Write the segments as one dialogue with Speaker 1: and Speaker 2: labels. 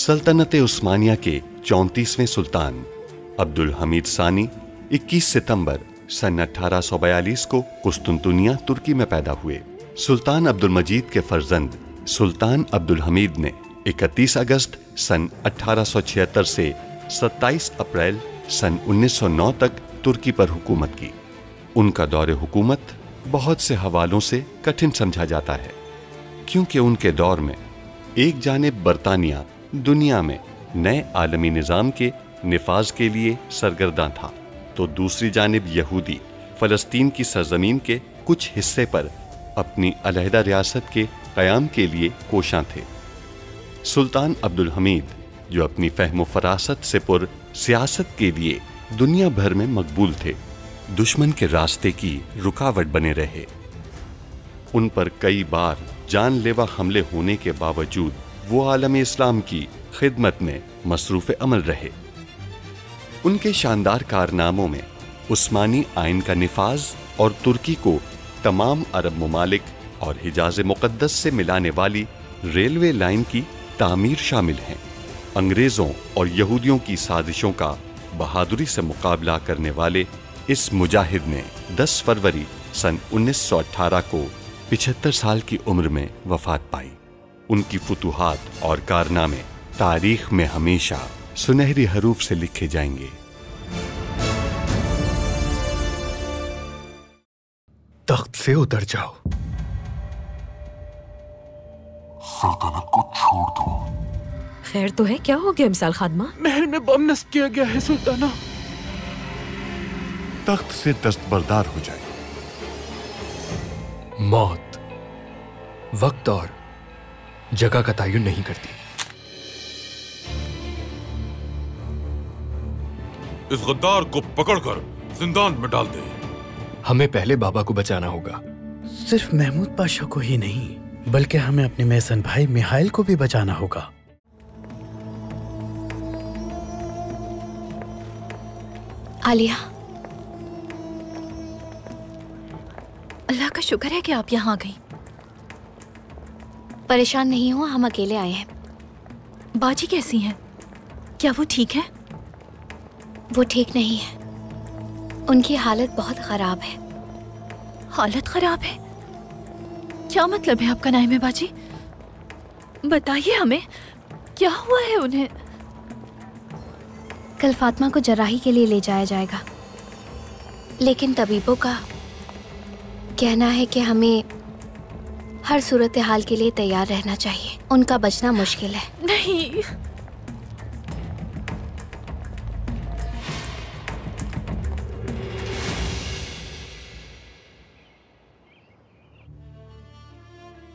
Speaker 1: सल्तनत उस्मानिया के 34वें सुल्तान अब्दुल हमीद सानी 21 सितंबर सन 1842 को कुस्तुनतुनिया तुर्की में पैदा हुए। सुल्तान अब्दुल मजीद के फर्जंद सुल्तान अब्दुल हमीद ने 31 अगस्त सन 1876 से 27 अप्रैल सन 1909 तक तुर्की पर हुकूमत की। उनका दौरे हुकूमत बहुत से हवालों से कठिन समझा जाता है, क्योंकि उनके दौर में एक जानिब बरतानिया दुनिया में नए आलमी निज़ाम के निफाज के लिए सरगर्दा था, तो दूसरी जानिब यहूदी फ़लस्तीन की सरजमीन के कुछ हिस्से पर अपनी अलहदा रियासत के क़याम के लिए कोशां थे। सुल्तान अब्दुल हमीद, जो अपनी फ़हम फ़रासत से पुर सियासत के लिए दुनिया भर में मकबूल थे, दुश्मन के रास्ते की रुकावट बने रहे। उन पर कई बार जानलेवा हमले होने के बावजूद वो आलम इस्लाम की खिदमत में मसरूफ़ अमल रहे। उनके शानदार कारनामों में उस्मानी आइन का निफाज और तुर्की को तमाम अरब ममालिक और हिजाज मुक़द्दस से मिलाने वाली रेलवे लाइन की तामीर शामिल हैं। अंग्रेज़ों और यहूदियों की साजिशों का बहादुरी से मुकाबला करने वाले इस मुजाहिद ने 10 फरवरी सन 1918 को 75 साल की उम्र में वफात पाई। उनकी फुतूहात और कारनामे तारीख में हमेशा सुनहरी हरूफ से लिखे जाएंगे।
Speaker 2: तख्त से उतर जाओ,
Speaker 3: सल्तनत को छोड़ दो।
Speaker 4: खैर तो है, क्या हो गया मिसाल खादमा?
Speaker 5: महल में बम नस्ब किया गया है सुल्ताना।
Speaker 3: तख्त से दस्तबरदार हो जाए।
Speaker 2: मौत वक्त और जगह का तयन नहीं करती।
Speaker 6: इस गद्दार को पकड़कर जिंदान में डाल दे।
Speaker 2: हमें पहले बाबा को बचाना होगा।
Speaker 7: सिर्फ महमूद पाशा को ही नहीं, बल्कि हमें अपने मेहसन भाई मिहाइल को भी बचाना होगा।
Speaker 8: आलिया, अल्लाह का शुक्र है कि आप यहाँ आ गई। परेशान नहीं हो, हम अकेले आए हैं।
Speaker 4: बाजी कैसी हैं? क्या वो ठीक है?
Speaker 8: वो ठीक नहीं है, उनकी हालत बहुत खराब है।
Speaker 4: हालत खराब है? क्या मतलब है आपका नाइमे बाजी? बताइए हमें, क्या हुआ है उन्हें?
Speaker 8: कल फातिमा को जराही के लिए ले जाया जाएगा, लेकिन तबीबों का कहना है कि हमें हर सूरत हाल के लिए तैयार रहना चाहिए। उनका बचना मुश्किल है।
Speaker 4: नहीं,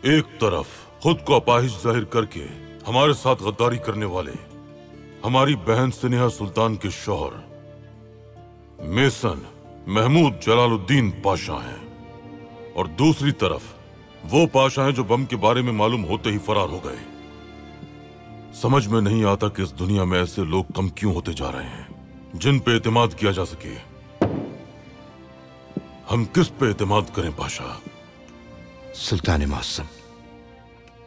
Speaker 6: एक तरफ खुद को अपाहिज जाहिर करके हमारे साथ गद्दारी करने वाले हमारी बहन स्नेहा सुल्तान के शौहर मेसन महमूद जलालुद्दीन पाशा हैं, और दूसरी तरफ वो पाशा हैं जो बम के बारे में मालूम होते ही फरार हो गए। समझ में नहीं आता कि इस दुनिया में ऐसे लोग कम क्यों होते जा रहे हैं जिन पे एतमाद किया जा सके। हम किस पे एतमाद करें पाशा?
Speaker 9: सुल्तान मौसम,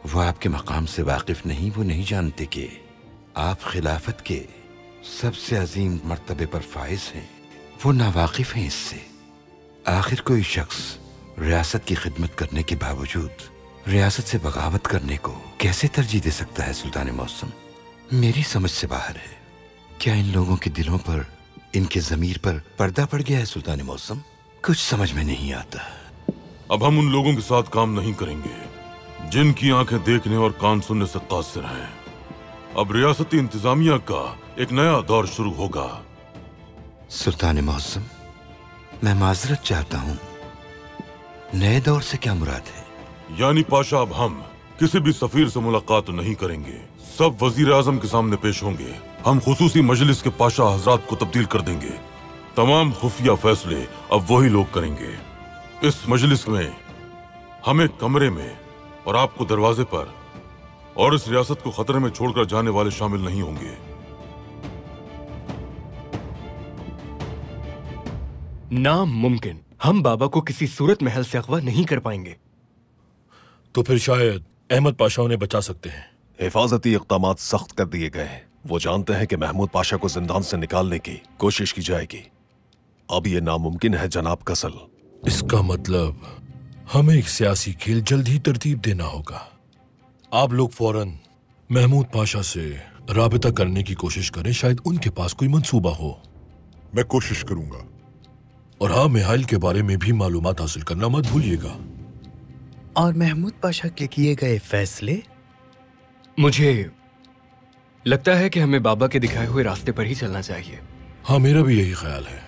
Speaker 9: वो आपके मकाम से वाकिफ नहीं, वो नहीं जानते कि आप खिलाफत के सबसे अजीम मर्तबे पर फाइज हैं। वो नावाकिफ हैं इससे। आखिर कोई शख्स रियासत की खिदमत करने के बावजूद रियासत से बगावत करने को कैसे तरजीह दे सकता है? सुल्तान मौसम, मेरी समझ से बाहर है। क्या इन लोगों के दिलों पर, इनके ज़मीर पर पर्दा पड़ गया है? सुल्तान मौसम, कुछ समझ में नहीं आता।
Speaker 6: अब हम उन लोगों के साथ काम नहीं करेंगे जिनकी आंखें देखने और कान सुनने से कासिर हैं। अब रियासती इंतजामिया का एक नया दौर शुरू होगा।
Speaker 9: सुल्तान मौसम, मैं माजरत चाहता हूँ, नए दौर से क्या मुराद है?
Speaker 6: यानी पाशा, अब हम किसी भी सफीर से मुलाकात नहीं करेंगे। सब वजीर आजम के सामने पेश होंगे। हम खुसूसी मजलिस के पाशा हजरात को तब्दील कर देंगे। तमाम खुफिया फैसले अब वही लोग करेंगे। इस मजलिस में हमें कमरे में और आपको दरवाजे पर, और इस रियासत को खतरे में छोड़कर जाने वाले शामिल नहीं होंगे।
Speaker 2: नामुमकिन, हम बाबा को किसी सूरत महल से अगवा नहीं कर पाएंगे।
Speaker 10: तो फिर शायद अहमद पाशा उन्हें बचा सकते हैं। हिफाजती इक़दामात सख्त कर दिए गए हैं। वो जानते हैं कि महमूद पाशा को जिंदान से निकालने की कोशिश की जाएगी। अब ये नामुमकिन है जनाब कसल।
Speaker 11: इसका मतलब हमें एक सियासी खेल जल्द ही तरतीब देना होगा। आप लोग फौरन महमूद पाशा से राबिता करने की कोशिश करें, शायद उनके पास कोई मंसूबा हो।
Speaker 3: मैं कोशिश करूंगा।
Speaker 11: और हाँ, मिहाइल के बारे में भी मालूमात हासिल करना मत भूलिएगा।
Speaker 7: और महमूद पाशा के किए गए फैसले?
Speaker 2: मुझे लगता है कि हमें बाबा के दिखाए हुए रास्ते पर ही चलना चाहिए।
Speaker 11: हाँ, मेरा भी यही ख्याल है।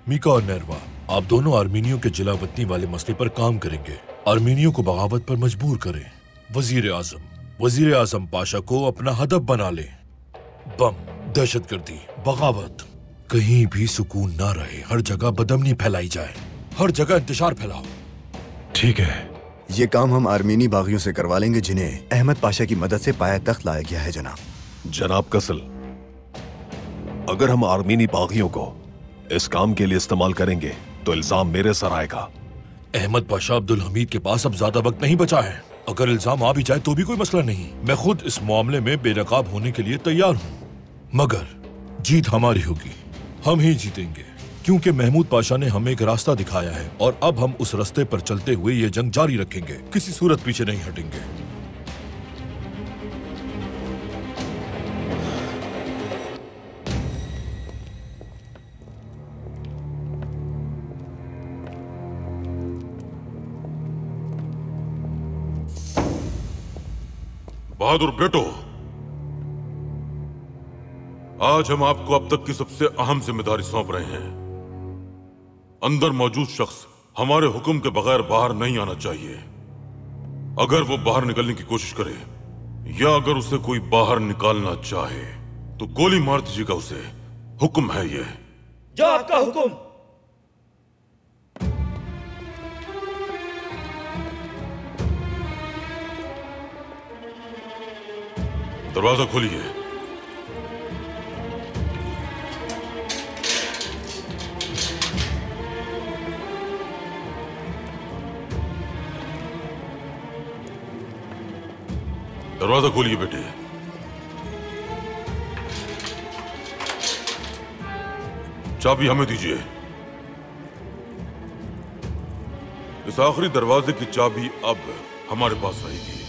Speaker 11: मीका और नरवा, आप दोनों आर्मीनियों के जलावतनी वाले मसले पर काम करेंगे। आर्मीनियों को बगावत पर मजबूर करें। वजीर आजम पाशा को अपना हदफ बना ले। बम, दहशतगर्दी, बगावत, कहीं भी सुकून ना रहे। हर जगह बदमनी फैलाई जाए, हर जगह इंतशार फैलाओ।
Speaker 12: ठीक है, ये काम हम आर्मीनी बागियों से करवा लेंगे जिन्हें अहमद पाशा की मदद से पाया तख्त लाया गया है जनाब।
Speaker 10: जनाब कसल, अगर हम आर्मीनी बागियों को इस काम के लिए इस्तेमाल करेंगे तो इल्जाम मेरे सर आएगा।
Speaker 11: अहमद पाशा अब्दुल हमीद के पास अब ज्यादा वक्त नहीं बचा है। अगर इल्जाम आ भी जाए तो भी कोई मसला नहीं। मैं खुद इस मामले में बेनकाब होने के लिए तैयार हूँ, मगर जीत हमारी होगी। हम ही जीतेंगे, क्योंकि महमूद पाशा ने हमें एक रास्ता दिखाया है और अब हम उस रास्ते पर चलते हुए ये जंग जारी रखेंगे। किसी सूरत पीछे नहीं हटेंगे।
Speaker 6: बहादुर बेटो, आज हम आपको अब तक की सबसे अहम जिम्मेदारी सौंप रहे हैं। अंदर मौजूद शख्स हमारे हुक्म के बगैर बाहर नहीं आना चाहिए। अगर वो बाहर निकलने की कोशिश करे या अगर उसे कोई बाहर निकालना चाहे तो गोली मार दीजिएगा उसे। हुक्म है ये।
Speaker 13: जो आपका हुक्म।
Speaker 6: दरवाजा खोलिए। दरवाजा खोलिए बेटे। चाबी हमें दीजिए। इस आखिरी दरवाजे की चाबी अब हमारे पास आएगी,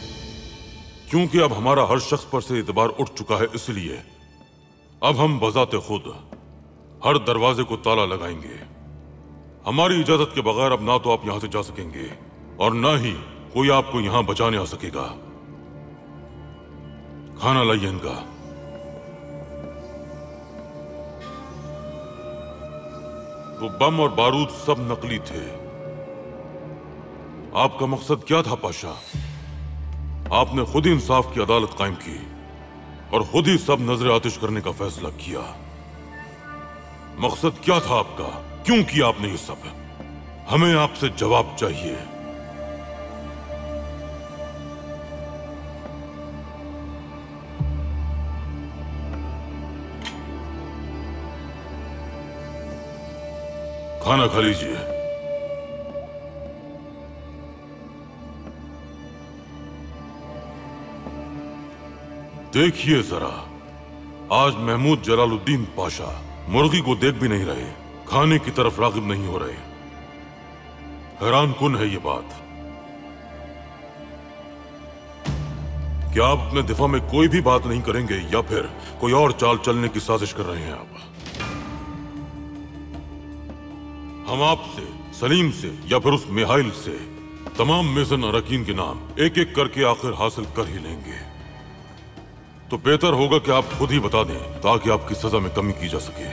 Speaker 6: क्योंकि अब हमारा हर शख्स पर से एतबार उठ चुका है। इसलिए अब हम बजाते खुद हर दरवाजे को ताला लगाएंगे। हमारी इजाजत के बगैर अब ना तो आप यहां से जा सकेंगे और ना ही कोई आपको यहां बचाने आ सकेगा। खाना लाइए इनका। वो बम और बारूद सब नकली थे। आपका मकसद क्या था पाशा? आपने खुद ही इंसाफ की अदालत कायम की और खुद ही सब नजर आतिश करने का फैसला किया। मकसद क्या था आपका? क्यों किया आपने ये सब? हमें आपसे जवाब चाहिए। खाना खा लीजिए। देखिए जरा, आज महमूद जलालुद्दीन पाशा मुर्गी को देख भी नहीं रहे, खाने की तरफ रागिब नहीं हो रहे। हैरान कुन है ये बात। क्या आप अपने दिफा में कोई भी बात नहीं करेंगे या फिर कोई और चाल चलने की साजिश कर रहे हैं आप? हम आपसे, सलीम से या फिर उस मिहाइल से तमाम मेसन अरकीन के नाम एक एक करके आखिर हासिल कर ही लेंगे। तो बेहतर होगा कि आप खुद ही बता दें ताकि आपकी सजा में कमी की जा सके।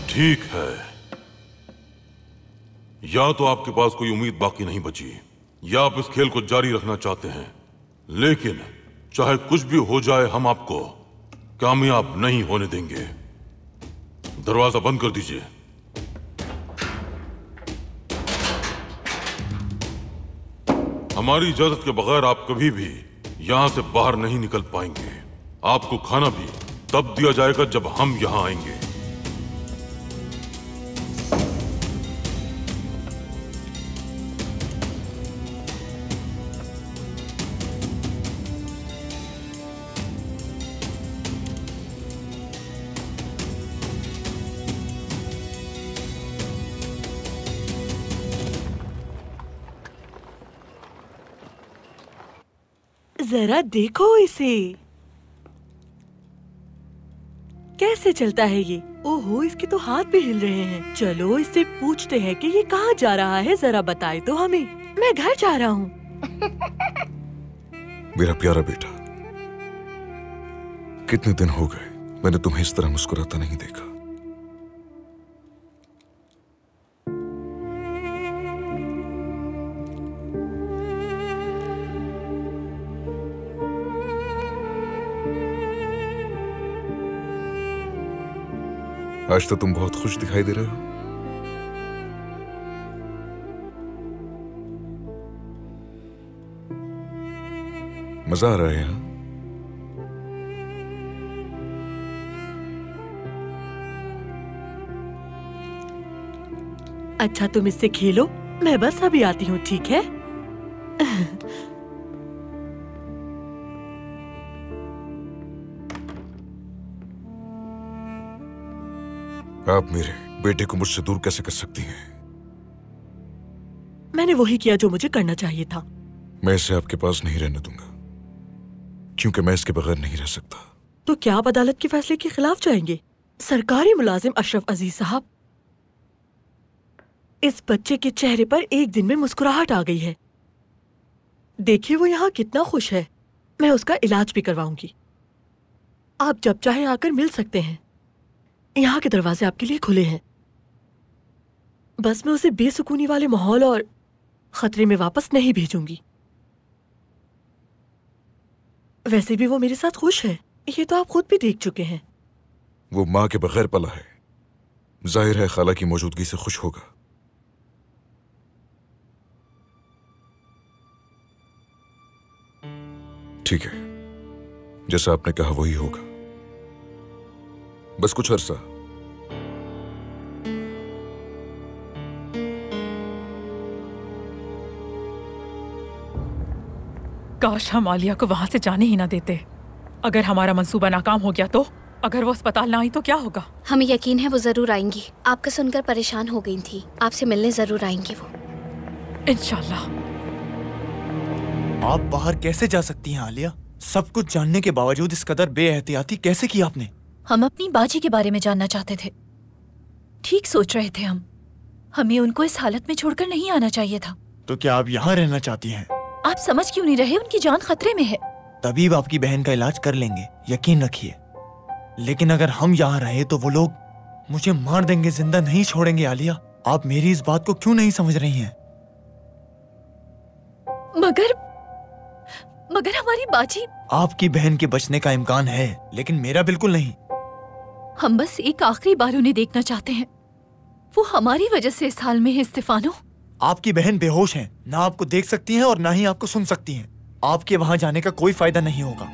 Speaker 6: ठीक है, या तो आपके पास कोई उम्मीद बाकी नहीं बची या आप इस खेल को जारी रखना चाहते हैं, लेकिन चाहे कुछ भी हो जाए हम आपको कामयाब नहीं होने देंगे। दरवाजा बंद कर दीजिए। हमारी इजाजत के बगैर आप कभी भी यहां से बाहर नहीं निकल पाएंगे। आपको खाना भी तब दिया जाएगा जब हम यहां आएंगे।
Speaker 13: जरा देखो इसे, कैसे चलता है ये। ओहो, इसके तो हाथ भी हिल रहे हैं। चलो इससे पूछते हैं कि ये कहाँ जा रहा है, जरा बताए तो हमें। मैं घर जा रहा हूँ।
Speaker 14: मेरा प्यारा बेटा, कितने दिन हो गए मैंने तुम्हें इस तरह मुस्कुराता नहीं देखा। आज तो तुम बहुत खुश दिखाई दे रहे हो। मजा आ रहा है यहाँ?
Speaker 13: अच्छा, तुम इससे खेलो, मैं बस अभी आती हूँ, ठीक है?
Speaker 14: आप मेरे बेटे को मुझसे दूर कैसे कर सकती हैं?
Speaker 13: मैंने वही किया जो मुझे करना चाहिए था।
Speaker 14: मैं इसे आपके पास नहीं रहने दूंगा, क्योंकि मैं इसके बगैर नहीं रह सकता।
Speaker 13: तो क्या आप अदालत के फैसले के खिलाफ जाएंगे? सरकारी मुलाजिम अशरफ अजीज साहब, इस बच्चे के चेहरे पर एक दिन में मुस्कुराहट आ गई है। देखिए वो यहाँ कितना खुश है। मैं उसका इलाज भी करवाऊंगी। आप जब चाहे आकर मिल सकते हैं। यहाँ के दरवाजे आपके लिए खुले हैं। बस मैं उसे बेसुकूनी वाले माहौल और खतरे में वापस नहीं भेजूंगी। वैसे भी वो मेरे साथ खुश है, ये तो आप खुद भी देख चुके हैं।
Speaker 14: वो माँ के बगैर पला है, जाहिर है खाला की मौजूदगी से खुश होगा। ठीक है, जैसा आपने कहा वही होगा। बस कुछ अरसा।
Speaker 15: काश हम आलिया को वहां से जाने ही ना देते। अगर हमारा मंसूबा नाकाम हो गया तो? अगर वो अस्पताल ना आई तो क्या होगा?
Speaker 8: हमें यकीन है वो जरूर आएंगी। आपका सुनकर परेशान हो गई थी, आपसे मिलने जरूर आएंगी वो,
Speaker 15: इंशाल्लाह।
Speaker 16: आप बाहर कैसे जा सकती हैं आलिया? सब कुछ जानने के बावजूद इस कदर बेएहतियाती कैसे की आपने?
Speaker 4: हम अपनी बाजी के बारे में जानना चाहते थे। ठीक सोच रहे थे हम। हमें उनको इस हालत में छोड़कर नहीं आना चाहिए था।
Speaker 16: तो क्या आप यहाँ रहना चाहती हैं?
Speaker 4: आप समझ क्यों नहीं रहे? उनकी जान खतरे में है।
Speaker 16: तबीब आपकी बहन का इलाज कर लेंगे, यकीन रखिए। लेकिन अगर हम यहाँ रहे तो वो लोग मुझे मार देंगे, जिंदा नहीं छोड़ेंगे। आलिया, आप मेरी इस बात को क्यों नहीं समझ रही हैं?
Speaker 4: मगर हमारी बाजी।
Speaker 16: आपकी बहन के बचने का इम्कान है, लेकिन मेरा बिल्कुल नहीं।
Speaker 4: हम बस एक आखिरी बार उन्हें देखना चाहते हैं। वो हमारी वजह से इस हाल में है स्टेफानो।
Speaker 16: आपकी बहन बेहोश है, ना आपको देख सकती हैं और ना ही आपको सुन सकती हैं। आपके वहां जाने का कोई फायदा नहीं होगा।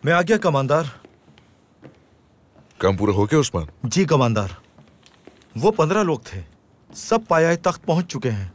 Speaker 10: मैं आ गया कमांडर।
Speaker 14: काम पूरा हो गया उस्मान?
Speaker 10: जी कमांडर, वो 15 लोग थे, सब पाया तख्त पहुंच चुके हैं।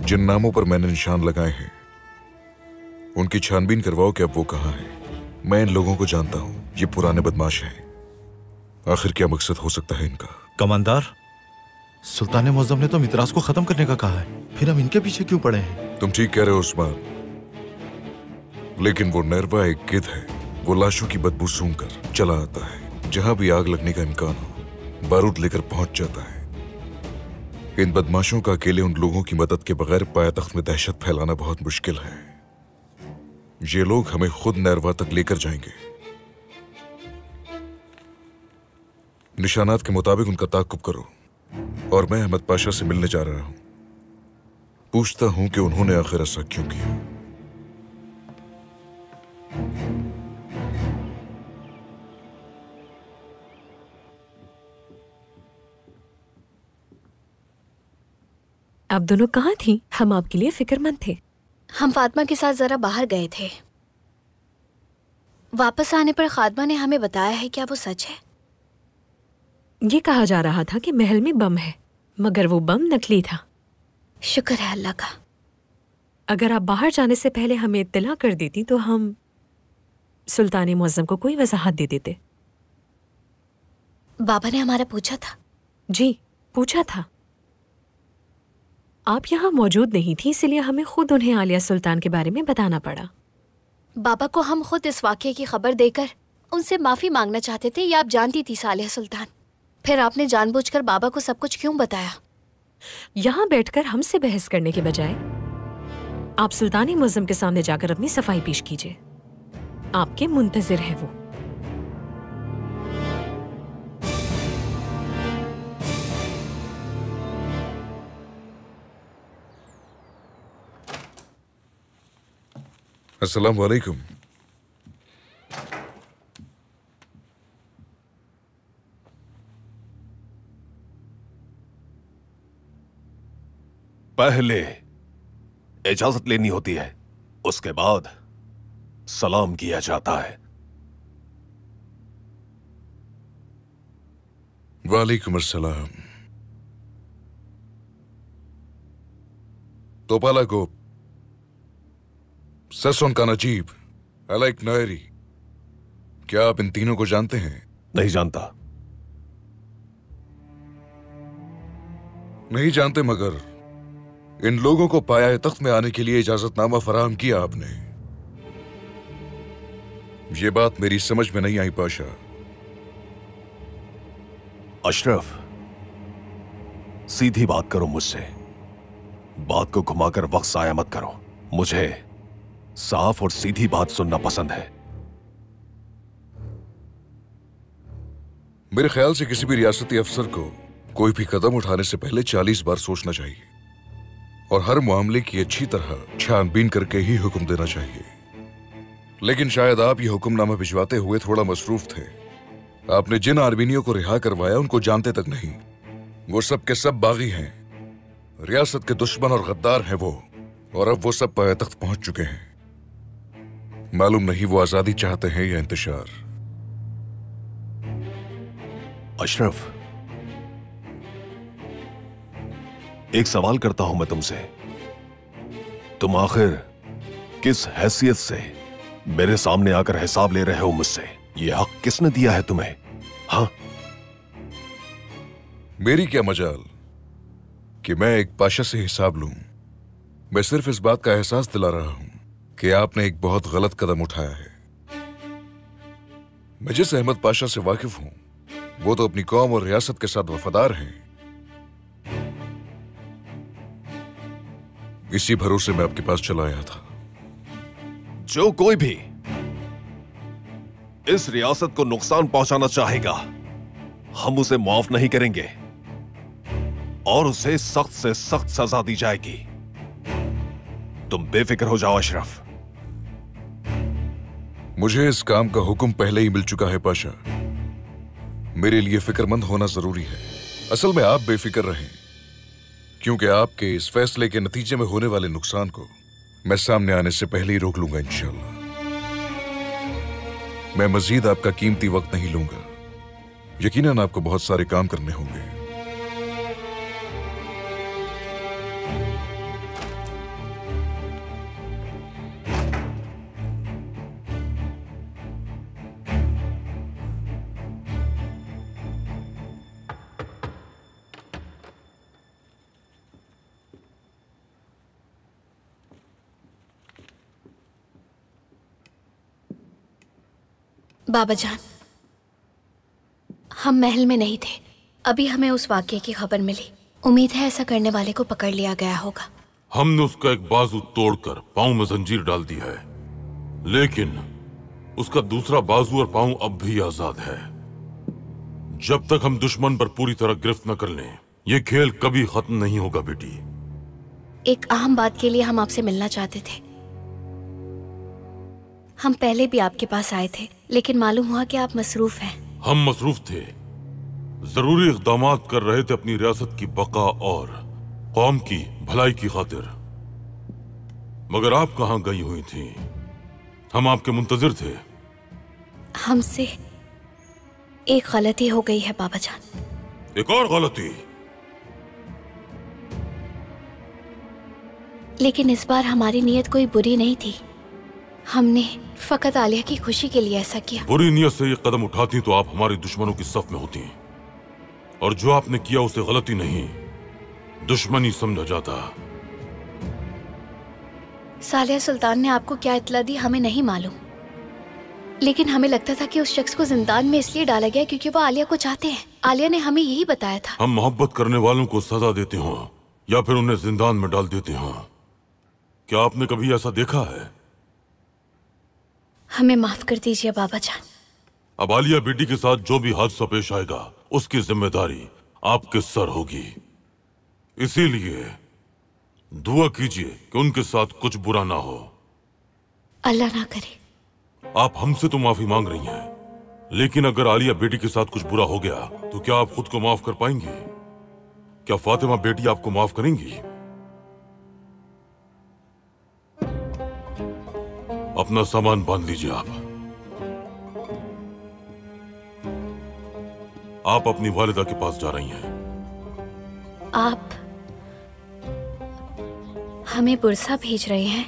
Speaker 14: जिन नामों पर मैंने निशान लगाए हैं उनकी छानबीन करवाओ कि अब वो कहाँ है। मैं इन लोगों को जानता हूं, ये पुराने बदमाश हैं। आखिर क्या मकसद हो सकता है इनका?
Speaker 10: कमांडर, सुल्तान मुअज्जम ने तो मित्रास को खत्म करने का कहा है, फिर हम इनके पीछे क्यों पड़े हैं?
Speaker 14: तुम ठीक कह रहे हो उस्मान, लेकिन वो नरवा एक गिद्ध है। वो लाशों की बदबू सूंघकर चला आता है। जहां भी आग लगने का इम्कान हो, बारूद लेकर पहुंच जाता है। इन बदमाशों का अकेले उन लोगों की मदद के बगैर पायतख्त में दहशत फैलाना बहुत मुश्किल है। ये लोग हमें खुद नरवा तक लेकर जाएंगे। निशानात के मुताबिक उनका ताक़ुब करो और मैं अहमद पाशा से मिलने जा रहा हूं। पूछता हूं कि उन्होंने आखिर ऐसा क्यों किया।
Speaker 17: आप दोनों कहाँ थी? हम आपके लिए फिक्रमंद थे।
Speaker 8: हम फातिमा के साथ जरा बाहर गए थे। वापस आने पर खातिमा ने हमें बताया है, क्या वो सच है?
Speaker 17: ये कहा जा रहा था कि महल में बम है, मगर वो बम नकली था।
Speaker 8: शुक्र है अल्लाह का।
Speaker 17: अगर आप बाहर जाने से पहले हमें इत्तला कर देती तो हम सुल्तान मुअज्जम को कोई वजाहत दे देते।
Speaker 8: बाबा ने हमारा पूछा था?
Speaker 17: जी, पूछा था। आप यहाँ मौजूद नहीं थी, इसलिए हमें खुद उन्हें आलिया सुल्तान के बारे में बताना पड़ा।
Speaker 8: बाबा को हम खुद इस वाक़ये की खबर देकर उनसे माफी मांगना चाहते थे। ये आप जानती थी सालिया सुल्तान, फिर आपने जानबूझकर बाबा को सब कुछ क्यों बताया?
Speaker 17: यहाँ बैठकर हमसे बहस करने के बजाय आप सुल्तान मुअज्जम के सामने जाकर अपनी सफाई पेश कीजिए। आपके मुंतजिर है वो।
Speaker 14: अस्सलाम वालेकुम।
Speaker 10: पहले इजाजत लेनी होती है, उसके बाद सलाम किया जाता है।
Speaker 14: वालेकुम अस्सलाम। तोपाला को ससन का नजीब, अलैक नायरी, क्या आप इन तीनों को जानते हैं?
Speaker 10: नहीं जानता।
Speaker 14: नहीं जानते, मगर इन लोगों को पाया तख्त में आने के लिए इजाजतनामा फराहम किया आपने। ये बात मेरी समझ में नहीं आई पाशा।
Speaker 10: अशरफ, सीधी बात करो मुझसे, बात को घुमाकर वक्त जाया मत करो। मुझे साफ और सीधी बात सुनना पसंद है।
Speaker 14: मेरे ख्याल से किसी भी रियासती अफसर को कोई भी कदम उठाने से पहले 40 बार सोचना चाहिए और हर मामले की अच्छी तरह छानबीन करके ही हुक्म देना चाहिए। लेकिन शायद आप ये हुक्मनामा भिजवाते हुए थोड़ा मसरूफ थे। आपने जिन आर्मीनियों को रिहा करवाया उनको जानते तक नहीं। वो सब के सब बागी हैं, रियासत के दुश्मन और गद्दार हैं वो, और अब वो सब पायतख्त पहुंच चुके हैं। मालूम नहीं वो आजादी चाहते हैं या इंतशार।
Speaker 10: अशरफ, एक सवाल करता हूं मैं तुमसे, तुम आखिर किस हैसियत से मेरे सामने आकर हिसाब ले रहे हो मुझसे? ये हक किसने दिया है तुम्हें? हाँ,
Speaker 14: मेरी क्या मजाल कि मैं एक पाशा से हिसाब लूं। मैं सिर्फ इस बात का एहसास दिला रहा हूं कि आपने एक बहुत गलत कदम उठाया है। मैं जिस अहमद पाशा से वाकिफ हूं वो तो अपनी कौम और रियासत के साथ वफादार हैं। इसी भरोसे मैं आपके पास चला आया था।
Speaker 10: जो कोई भी इस रियासत को नुकसान पहुंचाना चाहेगा, हम उसे माफ नहीं करेंगे और उसे सख्त से सख्त सजा दी जाएगी। तुम बेफिक्र हो जाओ अशरफ।
Speaker 14: मुझे इस काम का हुक्म पहले ही मिल चुका है पाशा। मेरे लिए फिक्रमंद होना जरूरी है। असल में आप बेफिक्र रहें, क्योंकि आपके इस फैसले के नतीजे में होने वाले नुकसान को मैं सामने आने से पहले ही रोक लूंगा इंशाल्लाह। मैं मजीद आपका कीमती वक्त नहीं लूंगा। यकीनन आपको बहुत सारे काम करने होंगे।
Speaker 8: बाबा जान, हम महल में नहीं थे। अभी हमें उस वाक़ये की खबर मिली। उम्मीद है ऐसा करने वाले को पकड़ लिया गया होगा।
Speaker 6: हमने उसका एक बाजू तोड़कर पांव में जंजीर डाल दी है, लेकिन उसका दूसरा बाजू और पांव अब भी आजाद है। जब तक हम दुश्मन पर पूरी तरह गिरफ्त न कर लें, ये खेल कभी खत्म नहीं होगा बेटी।
Speaker 8: एक अहम बात के लिए हम आपसे मिलना चाहते थे। हम पहले भी आपके पास आए थे, लेकिन मालूम हुआ कि आप मसरूफ हैं।
Speaker 6: हम मसरूफ थे, जरूरी इक़दामात कर रहे थे अपनी रियासत की बका और कौम की भलाई की खातिर। मगर आप कहां गई हुई थी? हम आपके मुंतजिर थे।
Speaker 8: हमसे एक गलती हो गई है बाबा जान।
Speaker 6: एक और गलती?
Speaker 8: लेकिन इस बार हमारी नीयत कोई बुरी नहीं थी। हमने फकत आलिया की खुशी के लिए ऐसा किया।
Speaker 6: बुरी नीयत से ये कदम उठाती तो आप हमारे दुश्मनों की सफ में होती, और जो आपने किया उसे गलती नहीं, दुश्मनी समझा जाता।
Speaker 8: सालिया सुल्तान ने आपको क्या इत्तला दी हमें नहीं मालूम, लेकिन हमें लगता था कि उस शख्स को जिंदान में इसलिए डाला गया क्योंकि वो आलिया को चाहते हैं। आलिया ने हमें यही बताया था।
Speaker 6: हम मोहब्बत करने वालों को सजा देते हो या फिर उन्हें जिंदान में डाल देते हो। क्या आपने कभी ऐसा देखा है?
Speaker 8: हमें माफ कर दीजिए बाबा जान।
Speaker 6: अब आलिया बेटी के साथ जो भी हादसा पेश आएगा उसकी जिम्मेदारी आपके सर होगी। इसीलिए दुआ कीजिए कि उनके साथ कुछ बुरा ना हो।
Speaker 8: अल्लाह ना करे।
Speaker 6: आप हमसे तो माफी मांग रही हैं, लेकिन अगर आलिया बेटी के साथ कुछ बुरा हो गया तो क्या आप खुद को माफ कर पाएंगी? क्या फातिमा बेटी आपको माफ करेंगी? अपना सामान बांध लीजिए। आप अपनी वालिदा के पास जा रही हैं।
Speaker 8: आप हमें बुरसा भेज रहे हैं?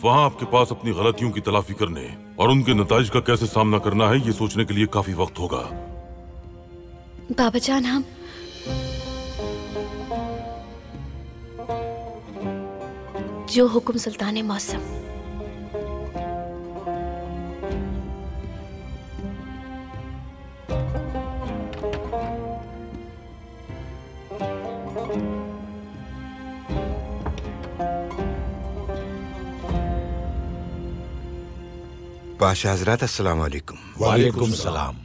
Speaker 6: वहां आपके पास अपनी गलतियों की तलाफी करने और उनके नताइज का कैसे सामना करना है ये सोचने के लिए काफी वक्त होगा।
Speaker 8: बाबा जान हम जो हुक्म सुल्तान मौसम।
Speaker 9: पाशा हजरात अस्सलाम वालेकुम।
Speaker 3: वालेकुम सलाम।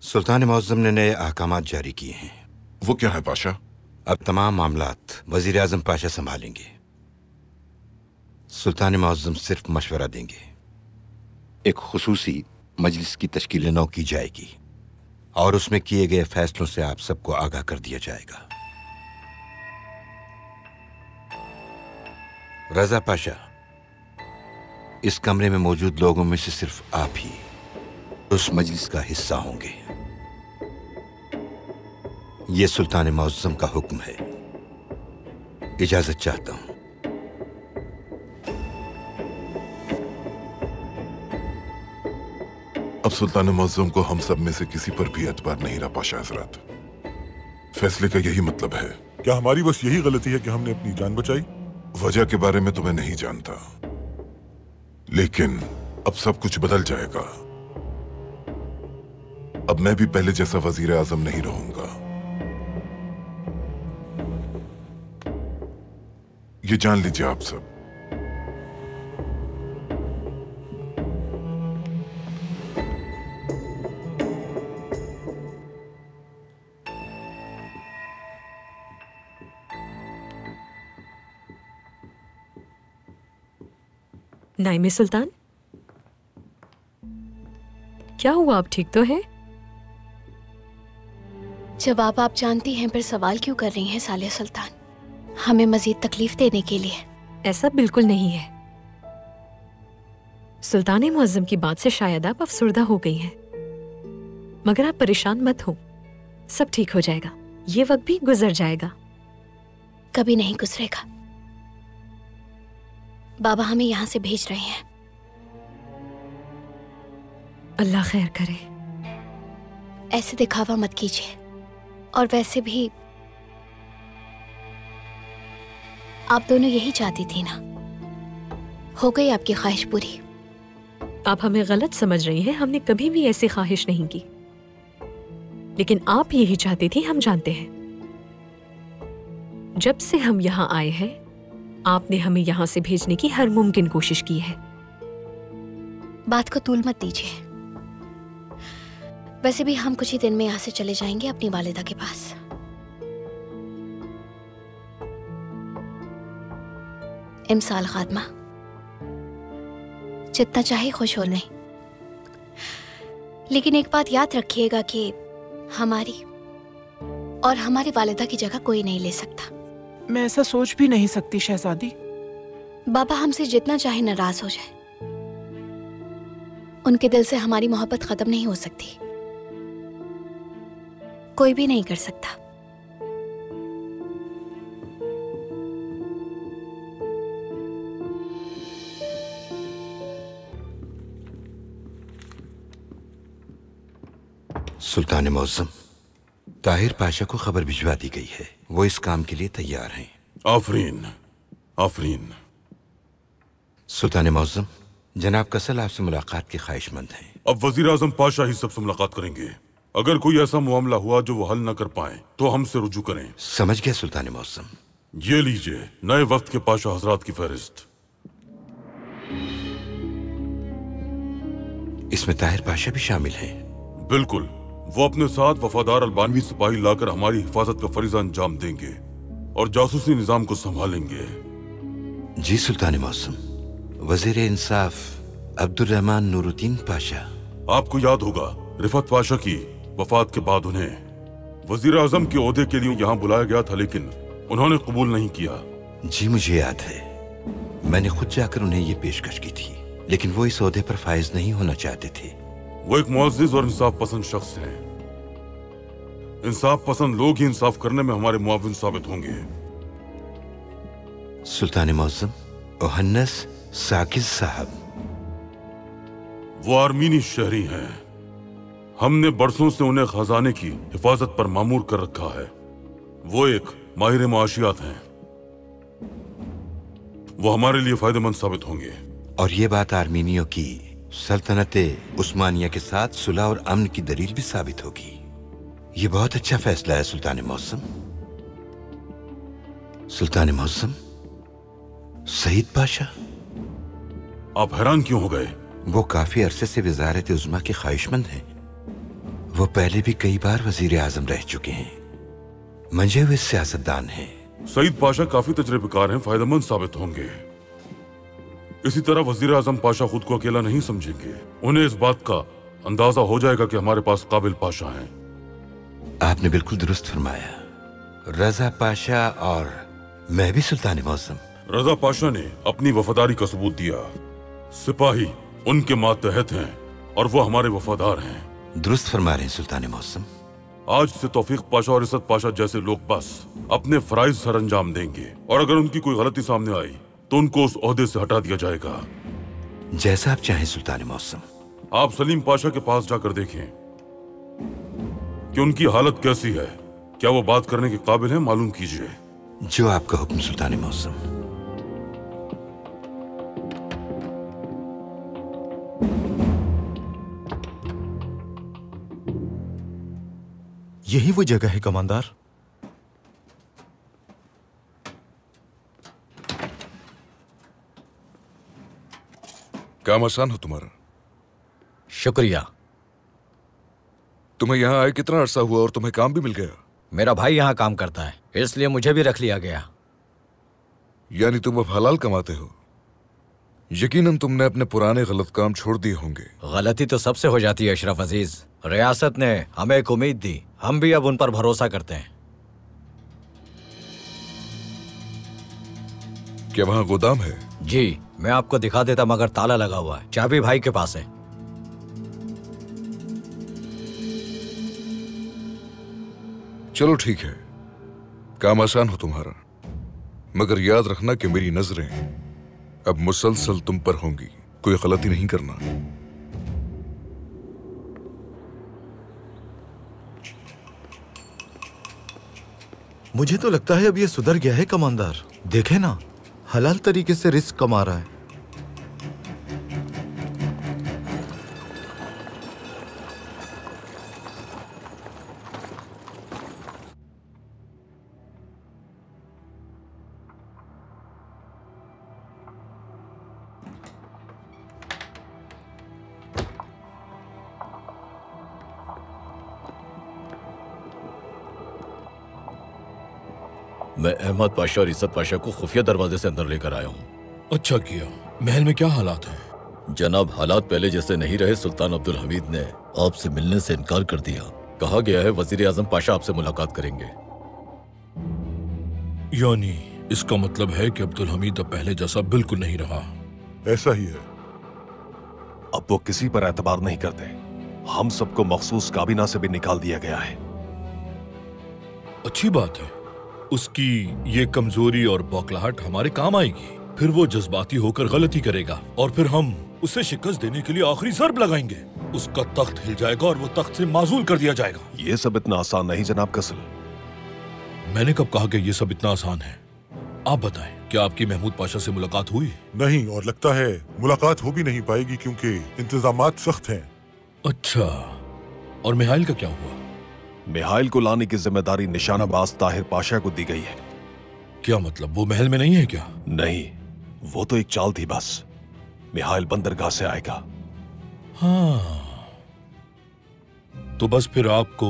Speaker 9: सुल्तान मौज़्ज़म ने नए अहकामात जारी किए हैं।
Speaker 3: वो क्या है पाशा?
Speaker 9: अब तमाम मामलात वजीर आजम पाशा संभालेंगे। सुल्तान मौज़्ज़म सिर्फ मशवरा देंगे। एक खुसूसी मजलिस की तश्कील नौ की जाएगी और उसमें किए गए फैसलों से आप सबको आगाह कर दिया जाएगा। रजा पाशा, इस कमरे में मौजूद लोगों में से सिर्फ आप ही उस मजलिस का हिस्सा होंगे। यह सुल्तान मौज़्ज़म का हुक्म है। इजाजत चाहता हूं।
Speaker 3: अब सुल्तान मौज़्ज़म को हम सब में से किसी पर भी एतबार नहीं रहा पाशा हजरत। फैसले का यही मतलब है। क्या हमारी बस यही गलती है कि हमने अपनी जान बचाई? वजह के बारे में तो मैं नहीं जानता, लेकिन अब सब कुछ बदल जाएगा। अब मैं भी पहले जैसा वजीर आजम नहीं रहूंगा। ये जान लीजिए आप सब।
Speaker 17: नाइमे सुल्तान, क्या हुआ? आप ठीक तो हैं?
Speaker 8: जवाब आप जानती हैं, पर सवाल क्यों कर रही हैं सालिया सुल्तान? हमें मजीद तकलीफ देने के लिए?
Speaker 17: ऐसा बिल्कुल नहीं है। सुल्तान मुअज्जम की बात से शायद आप अफसुर्दा हो गई हैं, मगर आप परेशान मत हो, सब ठीक हो जाएगा। ये वक्त भी गुजर जाएगा।
Speaker 8: कभी नहीं गुजरेगा। बाबा हमें यहाँ से भेज रहे हैं।
Speaker 17: अल्लाह खैर करे।
Speaker 8: ऐसे दिखावा मत कीजिए, और वैसे भी आप दोनों यही चाहती थी ना? हो गई आपकी ख्वाहिश पूरी।
Speaker 17: आप हमें गलत समझ रही हैं। हमने कभी भी ऐसी ख्वाहिश नहीं की, लेकिन आप यही चाहती थी, हम जानते हैं। जब से हम यहाँ आए हैं, आपने हमें यहाँ से भेजने की हर मुमकिन कोशिश की है।
Speaker 8: बात को तूल मत दीजिए। वैसे भी हम कुछ ही दिन में यहाँ से चले जाएंगे अपनी वालिदा के पास। इमसाल खात्मा, जितना चाहे खुश हो लें, लेकिन एक बात याद रखिएगा कि हमारी और हमारी वालिदा की जगह कोई नहीं ले सकता।
Speaker 5: मैं ऐसा सोच भी नहीं सकती शहजादी।
Speaker 8: बाबा हमसे जितना चाहे नाराज हो जाए, उनके दिल से हमारी मोहब्बत खत्म नहीं हो सकती। कोई भी नहीं कर सकता।
Speaker 9: सुल्तान मौसम, ताहिर पाशा को खबर भिजवा दी गई है। वो इस काम के लिए तैयार हैं।
Speaker 6: आफरीन, आफरीन।
Speaker 9: सुल्तान मौसम, जनाब कसल आपसे मुलाकात के ख्वाहिशमंद हैं।
Speaker 6: अब वजीर आजम पाशा ही सबसे मुलाकात करेंगे। अगर कोई ऐसा मामला हुआ जो वो हल न कर पाए तो हमसे रुजू करें।
Speaker 9: समझ गया सुल्तान मौसम।
Speaker 6: ये लीजिए नए वक्त के पाशा हजरात की फहरिस्त।
Speaker 9: इसमें ताहिर पाशा भी शामिल हैं।
Speaker 6: बिल्कुल, वो अपने साथ वफादार अल्बानवी सिपाही लाकर हमारी हिफाजत का फरीजा अंजाम देंगे और जासूसी निजाम को संभालेंगे।
Speaker 9: जी सुल्तान मौसम। वजीर इंसाफ अब्दुर्रहमान नूरुद्दीन पाशा।
Speaker 6: आपको याद होगा रिफत पाशा की वफात के बाद उन्हें वजीर आजम के ओहदे के लिए यहाँ बुलाया गया था, लेकिन उन्होंने कबूल नहीं किया।
Speaker 9: जी मुझे याद है, मैंने खुद जाकर उन्हें ये पेशकश की थी, लेकिन वो इस ओहदे पर फाइज नहीं होना चाहते थे।
Speaker 6: वो एक मुअज़्ज़िज़ और इंसाफ पसंद शख्स हैं। इंसाफ पसंद लोग ही इंसाफ करने में हमारे मुआविन साबित होंगे।
Speaker 9: सुल्तान मौसम, ओहन्नस साकिब साहब।
Speaker 6: वो आर्मीनी शहरी हैं। हमने बरसों से उन्हें खजाने की हिफाजत पर मामूर कर रखा है। वो एक माहिर माशियात हैं। वो हमारे लिए फायदेमंद साबित होंगे।
Speaker 9: और ये बात आर्मीनियों की सल्तनत उस्मानिया के साथ सुलह और अमन की दलील भी साबित होगी। ये बहुत अच्छा फैसला है सुल्तान मौसम। सुल्तान मौसम, सईद पाशा।
Speaker 6: आप हैरान क्यों हो गए?
Speaker 9: वो काफी अरसे से वजारत उज़्मा के ख्वाहिशमंद हैं। वो पहले भी कई बार वजीर आजम रह चुके हैं, मंजे हुए सियासतदान हैं।
Speaker 6: सईद पाशा काफी तजर्बेकार हैं, फायदेमंद साबित होंगे। इसी तरह वजीर आजम पाशा खुद को अकेला नहीं समझेंगे। उन्हें इस बात का अंदाजा हो जाएगा कि हमारे पास काबिल पाशा हैं।
Speaker 9: आपने बिल्कुल दुरुस्त फरमाया। रजा पाशा और मैं भी सुल्तान मौसम।
Speaker 6: रजा पाशा ने अपनी वफादारी का सबूत दिया। सिपाही उनके मातहत हैं और वो हमारे वफादार हैं।
Speaker 9: दुरुस्त फरमा रहे हैं सुल्तान मौसम।
Speaker 6: आज से तौफीक पाशा और इज़्ज़त पाशा जैसे लोग बस अपने फराइज सर अंजाम देंगे, और अगर उनकी कोई गलती सामने आई तो उनको उस ओहदे से हटा दिया जाएगा।
Speaker 9: जैसा आप चाहें सुल्तान मौसम।
Speaker 6: आप सलीम पाशा के पास जाकर देखें कि उनकी हालत कैसी है। क्या वो बात करने के काबिल है? मालूम कीजिए।
Speaker 9: जो आपका हुक्म सुल्तान मौसम।
Speaker 18: यही वो जगह है कमांडर।
Speaker 14: काम आसान हो तुम्हारा।
Speaker 19: शुक्रिया।
Speaker 14: तुम्हें यहाँ आए कितना अरसा हुआ और तुम्हें काम भी मिल गया?
Speaker 19: मेरा भाई यहाँ काम करता है, इसलिए मुझे भी रख लिया गया।
Speaker 14: यानी तुम अब हलाल कमाते हो। यकीनन तुमने अपने पुराने गलत काम छोड़ दिए होंगे।
Speaker 19: गलती तो सबसे हो जाती है अशरफ अजीज। रियासत ने हमें एक उम्मीद दी, हम भी अब उन पर भरोसा करते हैं।
Speaker 14: क्या वहाँ गोदाम है?
Speaker 19: जी, मैं आपको दिखा देता, मगर ताला लगा हुआ है। चाबी भाई के पास है।
Speaker 14: चलो ठीक है, काम आसान हो तुम्हारा, मगर याद रखना कि मेरी नजरें अब मुसलसल तुम पर होंगी। कोई गलती नहीं करना।
Speaker 18: मुझे तो लगता है अब ये सुधर गया है कमांडर। देखे ना, हलाल तरीके से रिस्क कमा रहा है।
Speaker 20: मैं अहमद पाशा और इज़्ज़त पाशा को खुफिया दरवाजे से अंदर लेकर आया हूँ।
Speaker 11: अच्छा किया। महल में क्या हालात हैं?
Speaker 20: जनाब, हालात पहले जैसे नहीं रहे। सुल्तान अब्दुल हमीद ने आपसे मिलने से इनकार कर दिया। कहा गया है वजीर आजम पाशा आपसे मुलाकात करेंगे।
Speaker 11: यानी इसका मतलब है कि अब्दुल हमीद अब पहले जैसा बिल्कुल नहीं रहा।
Speaker 3: ऐसा ही है।
Speaker 10: अब वो किसी पर एतबार नहीं करते। हम सबको मखसूस काबीना से भी निकाल दिया गया है।
Speaker 11: अच्छी बात है। उसकी ये कमजोरी और बौखलाहट हमारे काम आएगी। फिर वो जज्बाती होकर गलती करेगा और फिर हम उसे शिकस्त देने के लिए आखिरी ज़र्ब लगाएंगे। उसका तख्त हिल जाएगा और वो तख्त से माजूल कर दिया जाएगा।
Speaker 10: ये सब इतना आसान नहीं जनाब कसल।
Speaker 11: मैंने कब कहा कि ये सब इतना आसान है? आप बताएं, क्या आपकी महमूद पाशा से मुलाकात हुई?
Speaker 3: नहीं, और लगता है मुलाकात हो भी नहीं पाएगी क्योंकि इंतजामात सख्त हैं।
Speaker 11: अच्छा, और मिहाइल का क्या हुआ?
Speaker 10: मिहाइल को लाने की जिम्मेदारी निशानाबाज ताहिर पाशा को दी गई है।
Speaker 11: क्या मतलब, वो महल में नहीं है क्या?
Speaker 10: नहीं, वो तो एक चाल थी बस। मिहाइल बंदरगाह से आएगा।
Speaker 11: हाँ, तो बस फिर आपको